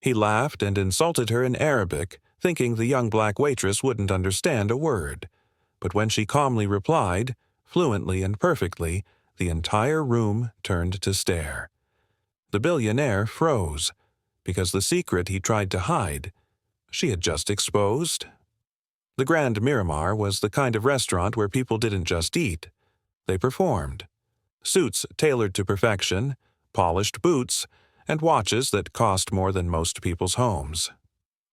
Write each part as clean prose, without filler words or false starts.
He laughed and insulted her in Arabic, thinking the young black waitress wouldn't understand a word. But when she calmly replied, fluently and perfectly, the entire room turned to stare. The billionaire froze, because the secret he tried to hide, she had just exposed. The Grand Miramar was the kind of restaurant where people didn't just eat, they performed. Suits tailored to perfection, polished boots, and watches that cost more than most people's homes.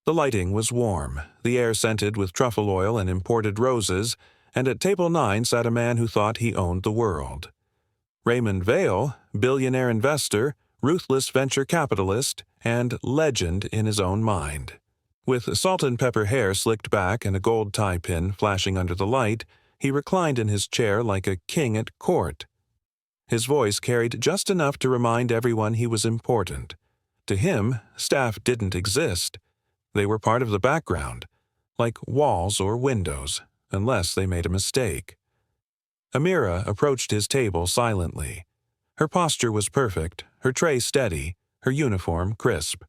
The lighting was warm, the air scented with truffle oil and imported roses, and at table 9 sat a man who thought he owned the world. Raymond Vale, billionaire investor, ruthless venture capitalist, and legend in his own mind. With salt and pepper hair slicked back and a gold tie pin flashing under the light, he reclined in his chair like a king at court. His voice carried just enough to remind everyone he was important. To him, staff didn't exist. They were part of the background, like walls or windows, unless they made a mistake. Amira approached his table silently. Her posture was perfect, her tray steady, her uniform crisp.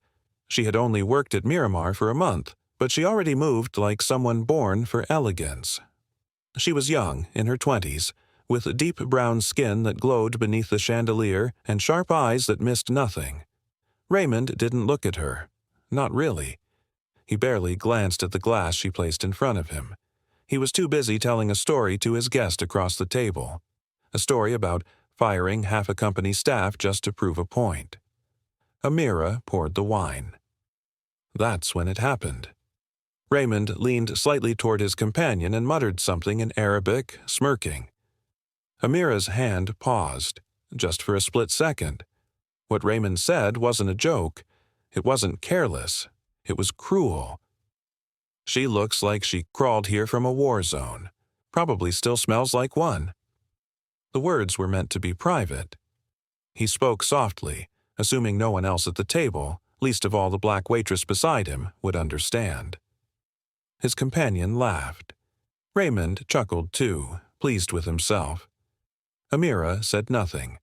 She had only worked at Miramar for a month, but she already moved like someone born for elegance. She was young, in her 20s, with deep brown skin that glowed beneath the chandelier and sharp eyes that missed nothing. Raymond didn't look at her. Not really. He barely glanced at the glass she placed in front of him. He was too busy telling a story to his guest across the table. A story about firing half a company's staff just to prove a point. Amira poured the wine. That's when it happened. Raymond leaned slightly toward his companion and muttered something in Arabic, smirking. Amira's hand paused, just for a split second. What Raymond said wasn't a joke. It wasn't careless. It was cruel. She looks like she crawled here from a war zone. Probably still smells like one. The words were meant to be private. He spoke softly, assuming no one else at the table, least of all the black waitress beside him, would understand. His companion laughed. Raymond chuckled too, pleased with himself. Amira said nothing.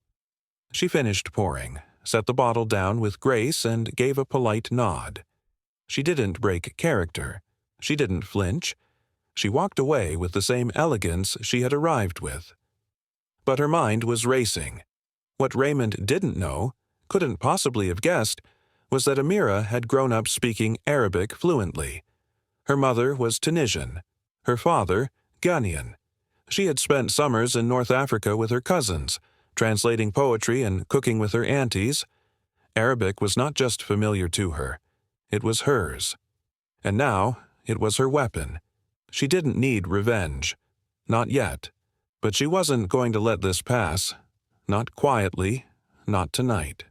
She finished pouring, set the bottle down with grace, and gave a polite nod. She didn't break character. She didn't flinch. She walked away with the same elegance she had arrived with. But her mind was racing. What Raymond didn't know, couldn't possibly have guessed, was that Amira had grown up speaking Arabic fluently. Her mother was Tunisian, her father Ghanaian. She had spent summers in North Africa with her cousins, translating poetry and cooking with her aunties. Arabic was not just familiar to her, it was hers. And now, it was her weapon. She didn't need revenge. Not yet. But she wasn't going to let this pass. Not quietly, not tonight.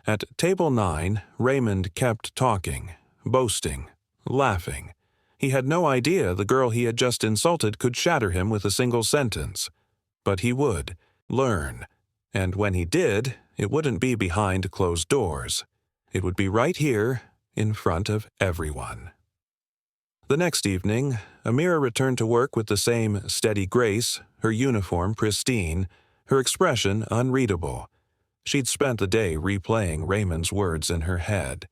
At table 9, Raymond kept talking, boasting, laughing. He had no idea the girl he had just insulted could shatter him with a single sentence. But he would learn. And when he did, it wouldn't be behind closed doors. It would be right here, in front of everyone. The next evening, Amira returned to work with the same steady grace, her uniform pristine, her expression unreadable. She'd spent the day replaying Raymond's words in her head.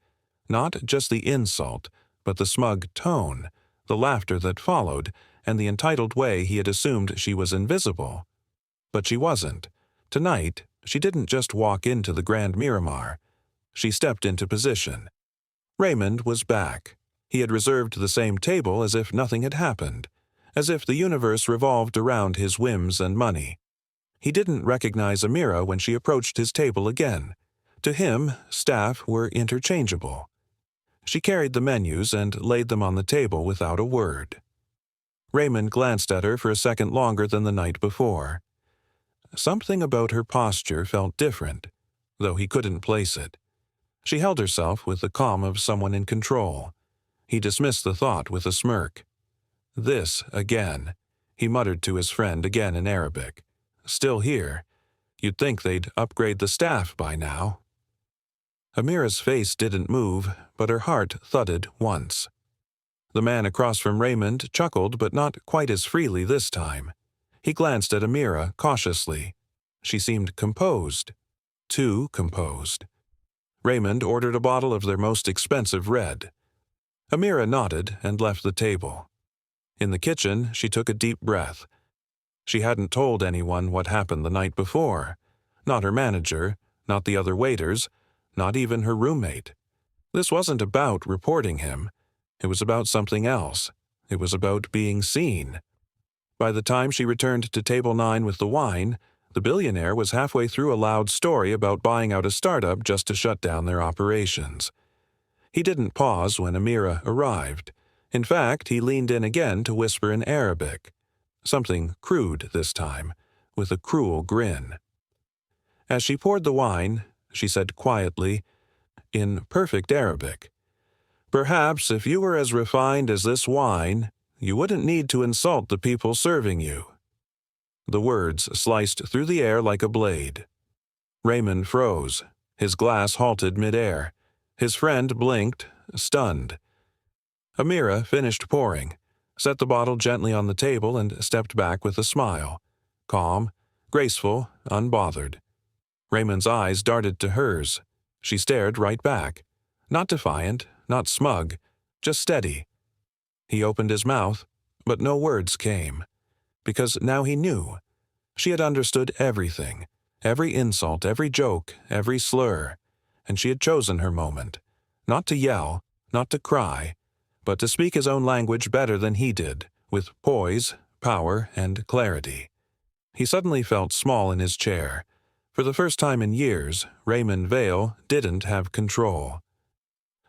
Not just the insult, but the smug tone, the laughter that followed, and the entitled way he had assumed she was invisible. But she wasn't. Tonight, she didn't just walk into the Grand Miramar. She stepped into position. Raymond was back. He had reserved the same table as if nothing had happened, as if the universe revolved around his whims and money. He didn't recognize Amira when she approached his table again. To him, staff were interchangeable. She carried the menus and laid them on the table without a word. Raymond glanced at her for a second longer than the night before. Something about her posture felt different, though he couldn't place it. She held herself with the calm of someone in control. He dismissed the thought with a smirk. This again, he muttered to his friend again in Arabic. Still here. You'd think they'd upgrade the staff by now. Amira's face didn't move, but her heart thudded once. The man across from Raymond chuckled, but not quite as freely this time. He glanced at Amira cautiously. She seemed composed. Too composed. Raymond ordered a bottle of their most expensive red. Amira nodded and left the table. In the kitchen, she took a deep breath. She hadn't told anyone what happened the night before. Not her manager, not the other waiters, not even her roommate. This wasn't about reporting him. It was about something else. It was about being seen. By the time she returned to table 9 with the wine, the billionaire was halfway through a loud story about buying out a startup just to shut down their operations. He didn't pause when Amira arrived. In fact, he leaned in again to whisper in Arabic. Something crude this time, with a cruel grin. As she poured the wine, she said quietly, in perfect Arabic, "Perhaps if you were as refined as this wine, you wouldn't need to insult the people serving you." The words sliced through the air like a blade. Raymond froze. His glass halted midair. His friend blinked, stunned. Amira finished pouring, set the bottle gently on the table, and stepped back with a smile. Calm, graceful, unbothered. Raymond's eyes darted to hers. She stared right back. Not defiant, not smug, just steady. He opened his mouth, but no words came. Because now he knew. She had understood everything, every insult, every joke, every slur, and she had chosen her moment. Not to yell, not to cry, but to speak his own language better than he did, with poise, power, and clarity. He suddenly felt small in his chair. For the first time in years, Raymond Vale didn't have control.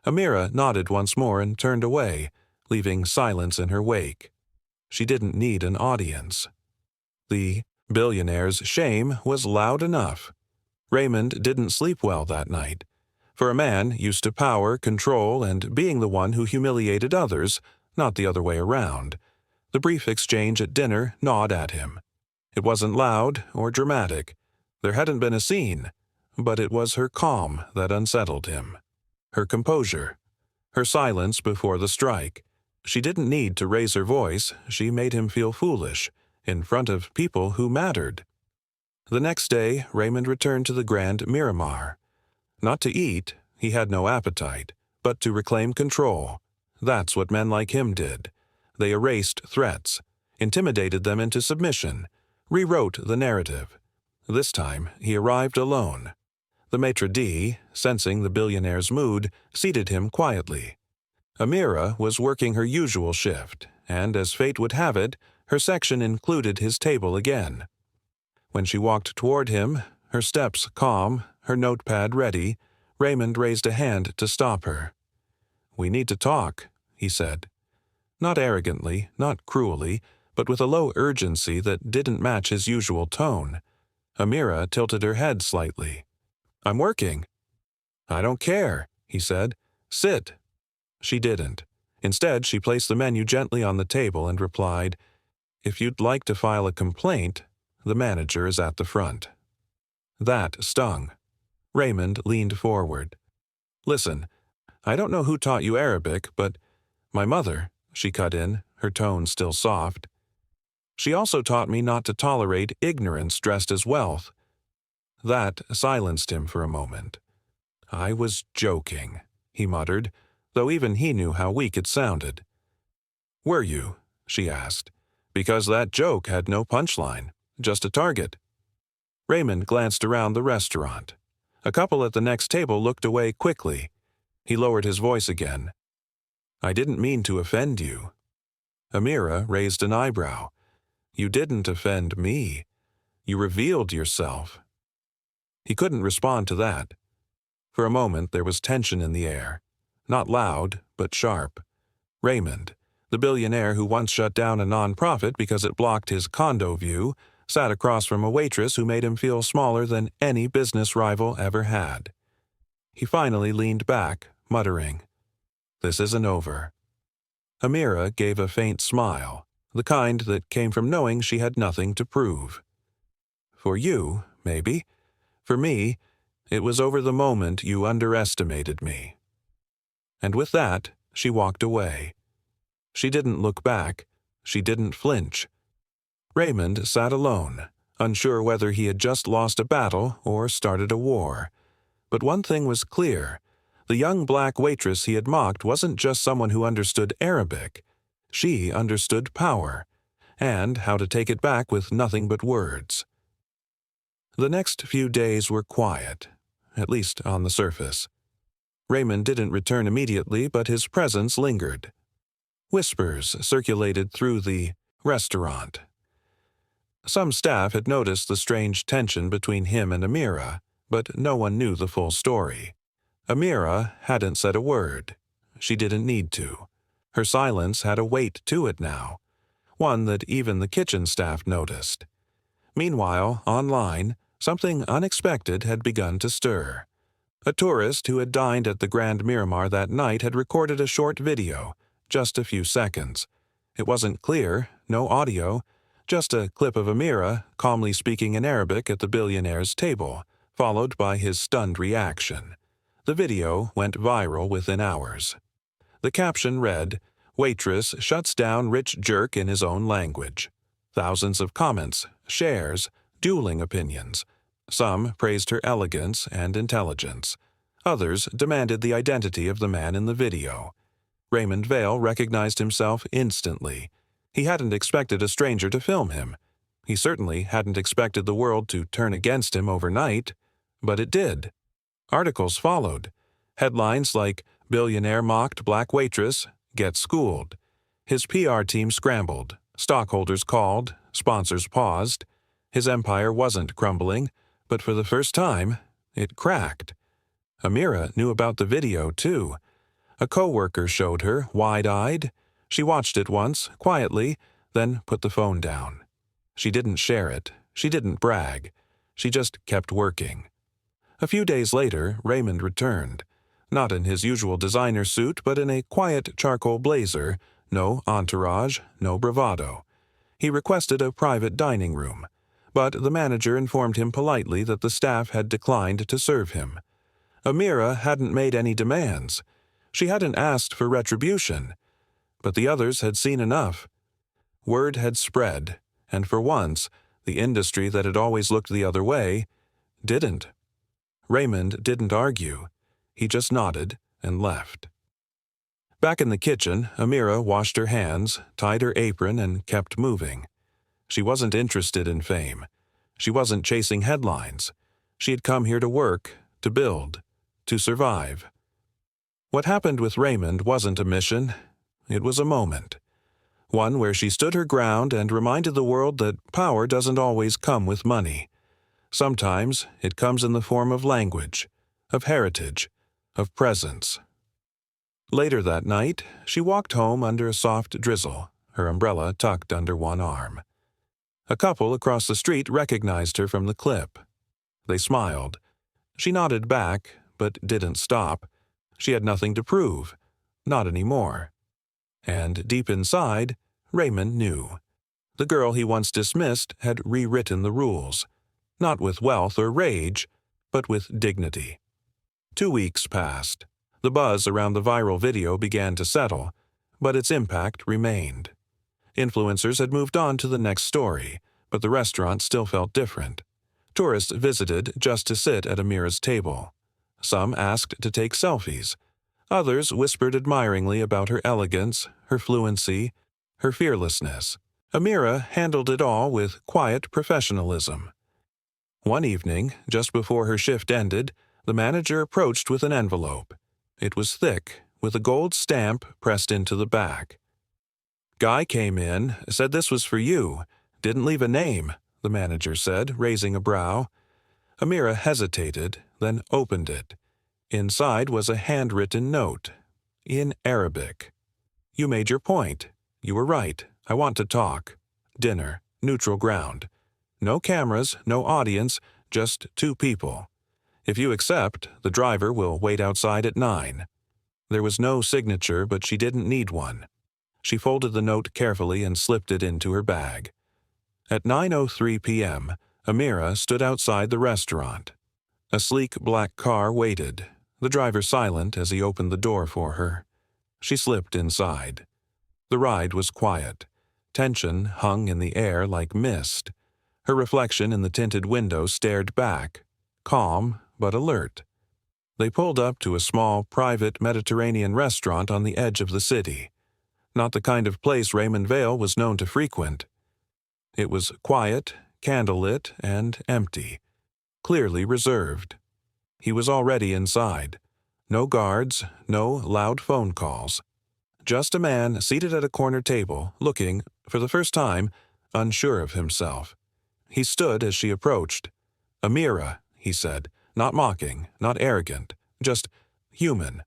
Amira nodded once more and turned away, leaving silence in her wake. She didn't need an audience. The billionaire's shame was loud enough. Raymond didn't sleep well that night. For a man used to power, control, and being the one who humiliated others, not the other way around, the brief exchange at dinner gnawed at him. It wasn't loud or dramatic. There hadn't been a scene, but it was her calm that unsettled him. Her composure. Her silence before the strike. She didn't need to raise her voice. She made him feel foolish, in front of people who mattered. The next day, Raymond returned to the Grand Miramar. Not to eat, he had no appetite, but to reclaim control. That's what men like him did. They erased threats, intimidated them into submission, rewrote the narrative. This time, he arrived alone. The maitre d', sensing the billionaire's mood, seated him quietly. Amira was working her usual shift, and as fate would have it, her section included his table again. When she walked toward him, her steps calm, her notepad ready, Raymond raised a hand to stop her. "We need to talk," he said. Not arrogantly, not cruelly, but with a low urgency that didn't match his usual tone. Amira tilted her head slightly. "I'm working." "I don't care," he said. "Sit." She didn't. Instead, she placed the menu gently on the table and replied, "If you'd like to file a complaint, the manager is at the front." That stung. Raymond leaned forward. "Listen, I don't know who taught you Arabic, but my mother," she cut in, her tone still soft. "She also taught me not to tolerate ignorance dressed as wealth." That silenced him for a moment. "I was joking," he muttered, though even he knew how weak it sounded. "Were you?" she asked, "because that joke had no punchline, just a target." Raymond glanced around the restaurant. A couple at the next table looked away quickly. He lowered his voice again. "I didn't mean to offend you." Amira raised an eyebrow. "You didn't offend me. You revealed yourself." He couldn't respond to that. For a moment there was tension in the air. Not loud, but sharp. Raymond, the billionaire who once shut down a nonprofit because it blocked his condo view, sat across from a waitress who made him feel smaller than any business rival ever had. He finally leaned back, muttering, "This isn't over." Amira gave a faint smile, the kind that came from knowing she had nothing to prove. "For you, maybe. For me, it was over the moment you underestimated me." And with that, she walked away. She didn't look back. She didn't flinch. Raymond sat alone, unsure whether he had just lost a battle or started a war. But one thing was clear. The young black waitress he had mocked wasn't just someone who understood Arabic. She understood power, and how to take it back with nothing but words. The next few days were quiet, at least on the surface. Raymond didn't return immediately, but his presence lingered. Whispers circulated through the restaurant. Some staff had noticed the strange tension between him and Amira, but no one knew the full story. Amira hadn't said a word. She didn't need to. Her silence had a weight to it now, one that even the kitchen staff noticed. Meanwhile, online, something unexpected had begun to stir. A tourist who had dined at the Grand Miramar that night had recorded a short video, just a few seconds. It wasn't clear, no audio, just a clip of Amira calmly speaking in Arabic at the Billionaire's table, followed by his stunned reaction. The video went viral within hours. The caption read, "Waitress shuts down rich jerk in his own language." Thousands of comments, shares, dueling opinions. Some praised her elegance and intelligence. Others demanded the identity of the man in the video. Raymond Vale recognized himself instantly. He hadn't expected a stranger to film him. He certainly hadn't expected the world to turn against him overnight, but it did. Articles followed. Headlines like, "Billionaire mocked black waitress, gets schooled." His PR team scrambled. Stockholders called. Sponsors paused. His empire wasn't crumbling, but for the first time, it cracked. Amira knew about the video, too. A coworker showed her, wide-eyed. She watched it once, quietly, then put the phone down. She didn't share it. She didn't brag. She just kept working. A few days later, Raymond returned. Not in his usual designer suit, but in a quiet charcoal blazer, no entourage, no bravado. He requested a private dining room, but the manager informed him politely that the staff had declined to serve him. Amira hadn't made any demands. She hadn't asked for retribution. But the others had seen enough. Word had spread, and for once, the industry that had always looked the other way didn't. Raymond didn't argue. He just nodded and left. Back in the kitchen, Amira washed her hands, tied her apron, and kept moving. She wasn't interested in fame. She wasn't chasing headlines. She had come here to work, to build, to survive. What happened with Raymond wasn't a mission. It was a moment. One where she stood her ground and reminded the world that power doesn't always come with money. Sometimes it comes in the form of language, of heritage, of presence. Later that night, she walked home under a soft drizzle, her umbrella tucked under one arm. A couple across the street recognized her from the clip. They smiled. She nodded back, but didn't stop. She had nothing to prove. Not anymore. And deep inside, Raymond knew. The girl he once dismissed had rewritten the rules, not with wealth or rage, but with dignity. 2 weeks passed. The buzz around the viral video began to settle, but its impact remained. Influencers had moved on to the next story, but the restaurant still felt different. Tourists visited just to sit at Amira's table. Some asked to take selfies. Others whispered admiringly about her elegance, her fluency, her fearlessness. Amira handled it all with quiet professionalism. One evening, just before her shift ended, the manager approached with an envelope. It was thick, with a gold stamp pressed into the back. "Guy came in, said this was for you. Didn't leave a name," the manager said, raising a brow. Amira hesitated, then opened it. Inside was a handwritten note, in Arabic. "You made your point. You were right. I want to talk. Dinner, neutral ground. No cameras, no audience, just 2 people. If you accept, the driver will wait outside at 9. There was no signature, but she didn't need one. She folded the note carefully and slipped it into her bag. At 9:03 p.m., Amira stood outside the restaurant. A sleek black car waited, the driver silent as he opened the door for her. She slipped inside. The ride was quiet. Tension hung in the air like mist. Her reflection in the tinted window stared back, calm but alert. They pulled up to a small, private Mediterranean restaurant on the edge of the city. Not the kind of place Raymond Vale was known to frequent. It was quiet, candlelit, and empty, clearly reserved. He was already inside. No guards, no loud phone calls. Just a man seated at a corner table, looking, for the first time, unsure of himself. He stood as she approached. "Amira," he said, not mocking, not arrogant, just human.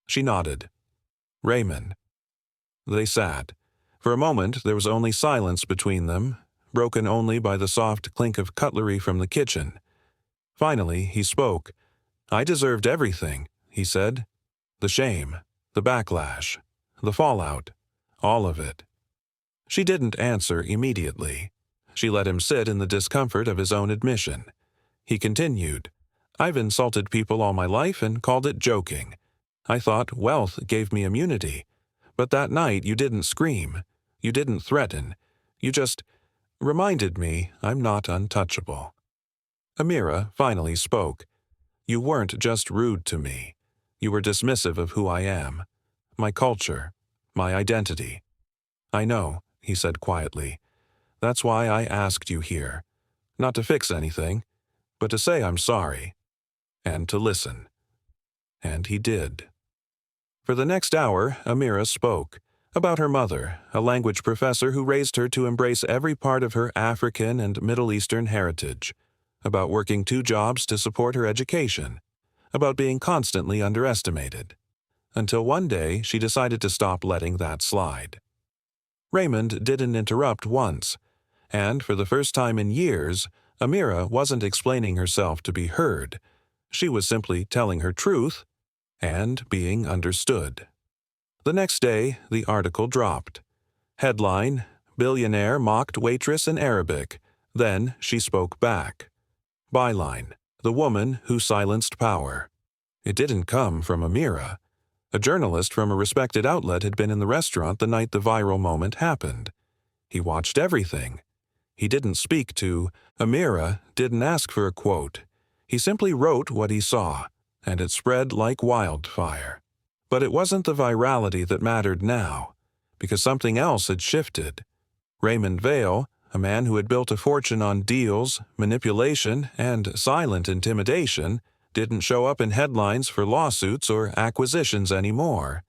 She nodded. "Raymond." They sat. For a moment there was only silence between them, broken only by the soft clink of cutlery from the kitchen. Finally he spoke. "I deserved everything," he said. "The shame, the backlash, the fallout, all of it." She didn't answer immediately. She let him sit in the discomfort of his own admission. He continued, "I've insulted people all my life and called it joking. I thought wealth gave me immunity. But that night you didn't scream. You didn't threaten. You just reminded me I'm not untouchable." Amira finally spoke. "You weren't just rude to me. You were dismissive of who I am, my culture, my identity." "I know," he said quietly. "That's why I asked you here. Not to fix anything, but to say I'm sorry. And to listen." And he did. For the next hour, Amira spoke. About her mother, a language professor who raised her to embrace every part of her African and Middle Eastern heritage. About working 2 jobs to support her education. About being constantly underestimated. Until one day she decided to stop letting that slide. Raymond didn't interrupt once, and for the first time in years, Amira wasn't explaining herself to be heard. She was simply telling her truth and being understood. The next day, the article dropped. Headline: Billionaire mocked waitress in Arabic. Then she spoke back. Byline: The woman who silenced power. It didn't come from Amira. A journalist from a respected outlet had been in the restaurant the night the viral moment happened. He watched everything. He didn't speak to. Amira didn't ask for a quote. He simply wrote what he saw, and it spread like wildfire. But it wasn't the virality that mattered now, because something else had shifted. Raymond Vale, a man who had built a fortune on deals, manipulation, and silent intimidation, didn't show up in headlines for lawsuits or acquisitions anymore.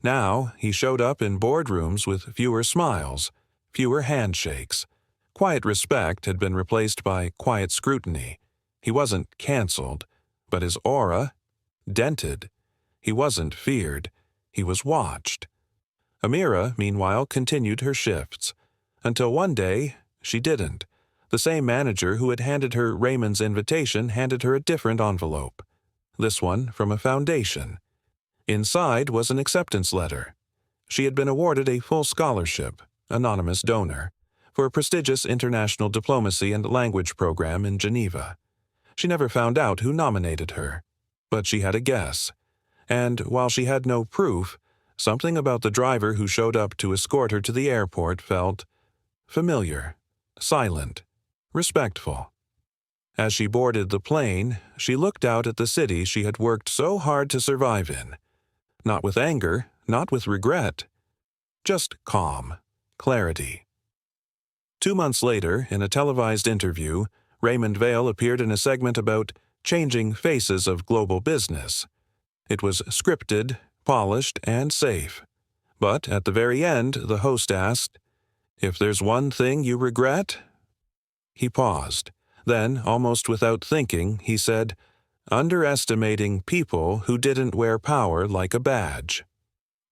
Now he showed up in boardrooms with fewer smiles, fewer handshakes. Quiet respect had been replaced by quiet scrutiny. He wasn't canceled, but his aura, dented. He wasn't feared. He was watched. Amira, meanwhile, continued her shifts. Until one day, she didn't. The same manager who had handed her Raymond's invitation handed her a different envelope. This one from a foundation. Inside was an acceptance letter. She had been awarded a full scholarship, anonymous donor, for a prestigious international diplomacy and language program in Geneva. She never found out who nominated her, but she had a guess. And while she had no proof, something about the driver who showed up to escort her to the airport felt familiar, silent, respectful. As she boarded the plane, she looked out at the city she had worked so hard to survive in. Not with anger, not with regret. Just calm, clarity. 2 months later, in a televised interview, Raymond Vale appeared in a segment about changing faces of global business. It was scripted, polished, and safe. But at the very end, the host asked, "If there's one thing you regret?" He paused. Then, almost without thinking, he said, "Underestimating people who didn't wear power like a badge."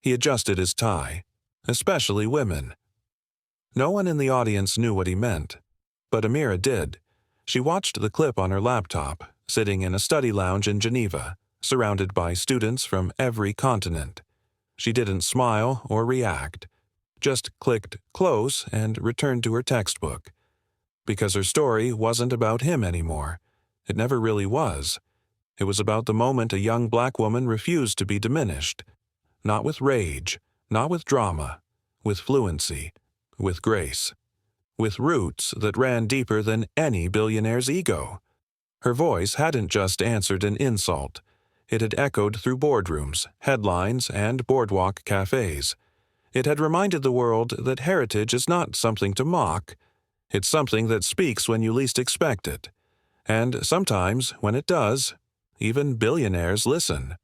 He adjusted his tie. "Especially women." No one in the audience knew what he meant. But Amira did. She watched the clip on her laptop, sitting in a study lounge in Geneva, surrounded by students from every continent. She didn't smile or react, just clicked close and returned to her textbook. Because her story wasn't about him anymore. It never really was. It was about the moment a young black woman refused to be diminished. Not with rage, not with drama, with fluency, with grace. With roots that ran deeper than any billionaire's ego. Her voice hadn't just answered an insult. It had echoed through boardrooms, headlines, and boardwalk cafes. It had reminded the world that heritage is not something to mock. It's something that speaks when you least expect it. And sometimes, when it does, even billionaires listen.